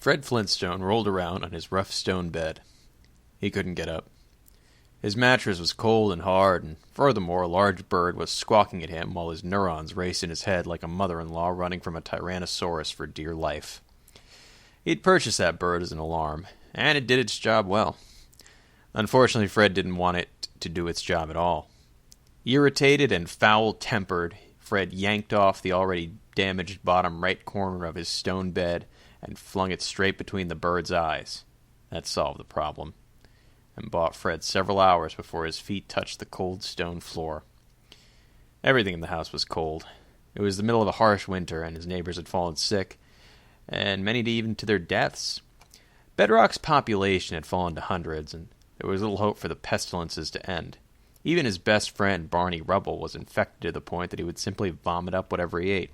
Fred Flintstone rolled around on his rough stone bed. He couldn't get up. His mattress was cold and hard, and furthermore a large bird was squawking at him while his neurons raced in his head like a mother-in-law running from a tyrannosaurus for dear life. He'd purchased that bird as an alarm, and it did its job well. Unfortunately, Fred didn't want it to do its job at all. Irritated and foul-tempered, Fred yanked off the already damaged bottom right corner of his stone bed and flung it straight between the bird's eyes. That solved the problem, and bought Fred several hours before his feet touched the cold stone floor. Everything in the house was cold. It was the middle of a harsh winter, and his neighbors had fallen sick, and many even to their deaths. Bedrock's population had fallen to hundreds, and there was little hope for the pestilences to end. Even his best friend, Barney Rubble, was infected to the point that he would simply vomit up whatever he ate.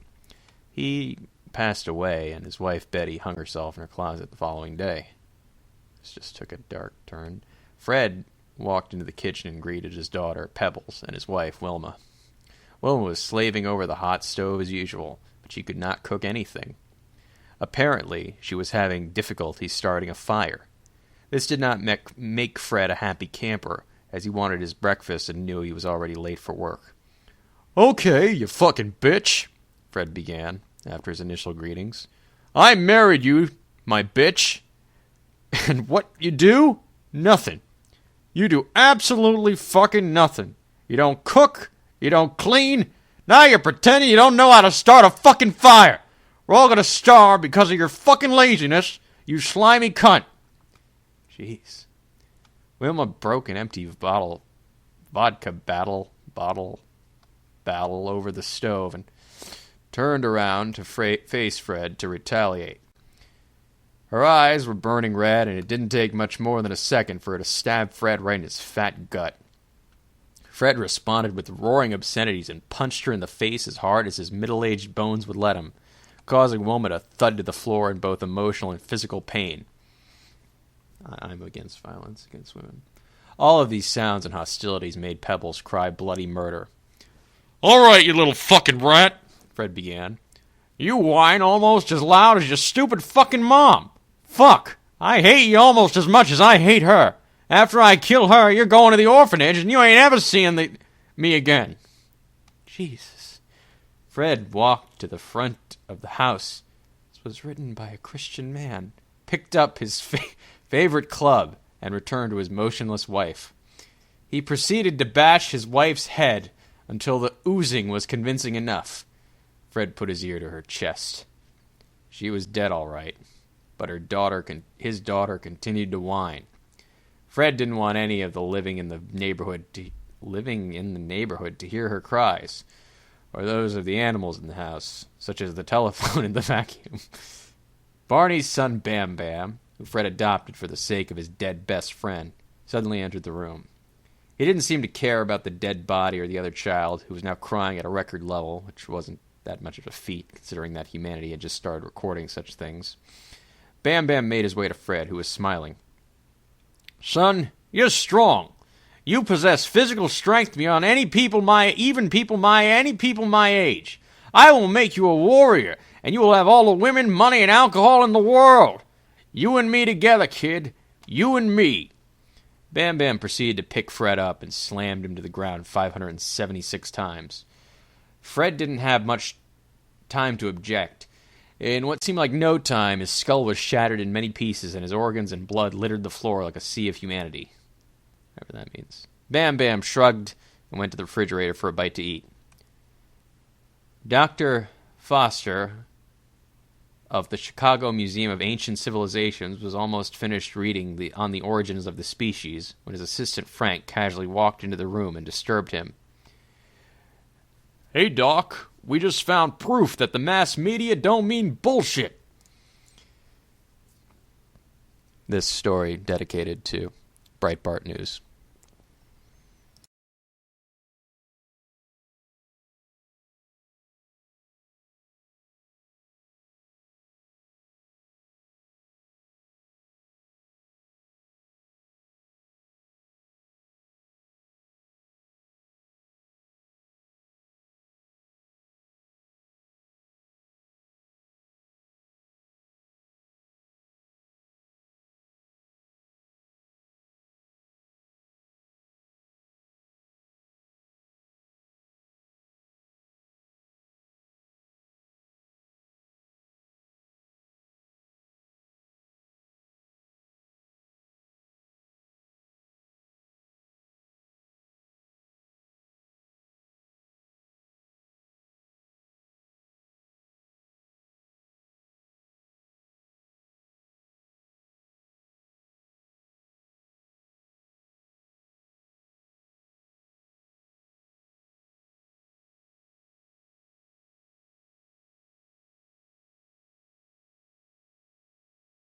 He passed away, and his wife Betty hung herself in her closet the following day. This just took a dark turn. Fred walked into the kitchen and greeted his daughter, Pebbles, and his wife, Wilma. Wilma was slaving over the hot stove as usual, but she could not cook anything. Apparently, she was having difficulty starting a fire. This did not make Fred a happy camper, as he wanted his breakfast and knew he was already late for work. "Okay, you fucking bitch," Fred began, after his initial greetings. "I married you, my bitch. And what you do? Nothing. You do absolutely fucking nothing. You don't cook, you don't clean. Now you're pretending you don't know how to start a fucking fire. We're all gonna starve because of your fucking laziness, you slimy cunt." Jeez. Wilma broke an empty vodka bottle over the stove and turned around to face Fred to retaliate. Her eyes were burning red, and it didn't take much more than a second for her to stab Fred right in his fat gut. Fred responded with roaring obscenities and punched her in the face as hard as his middle-aged bones would let him, causing Wilma to thud to the floor in both emotional and physical pain. I'm against violence against women. All of these sounds and hostilities made Pebbles cry bloody murder. "All right, you little fucking rat," Fred began. "You whine almost as loud as your stupid fucking mom. Fuck, I hate you almost as much as I hate her. After I kill her, you're going to the orphanage, and you ain't ever seeing me again." Jesus. Fred walked to the front of the house. This was written by a Christian man. Picked up his favorite club and returned to his motionless wife. He proceeded to bash his wife's head until the oozing was convincing enough. Fred put his ear to her chest. She was dead all right, but his daughter continued to whine. Fred didn't want any of the living in the neighborhood to hear her cries, or those of the animals in the house, such as the telephone and the vacuum. Barney's son Bam Bam, who Fred adopted for the sake of his dead best friend, suddenly entered the room. He didn't seem to care about the dead body or the other child, who was now crying at a record level, which wasn't that much of a feat, considering that humanity had just started recording such things. Bam Bam made his way to Fred, who was smiling. "Son, you're strong. You possess physical strength beyond any people my age. I will make you a warrior, and you will have all the women, money, and alcohol in the world. You and me together, kid. You and me." Bam Bam proceeded to pick Fred up and slammed him to the ground 576 times. Fred didn't have much time to object. In what seemed like no time, his skull was shattered in many pieces, and his organs and blood littered the floor like a sea of humanity. Whatever that means. Bam Bam shrugged and went to the refrigerator for a bite to eat. Dr. Foster of the Chicago Museum of Ancient Civilizations was almost finished reading on the origins of the species when his assistant Frank casually walked into the room and disturbed him. "Hey, Doc, we just found proof that the mass media don't mean bullshit." This story dedicated to Breitbart News.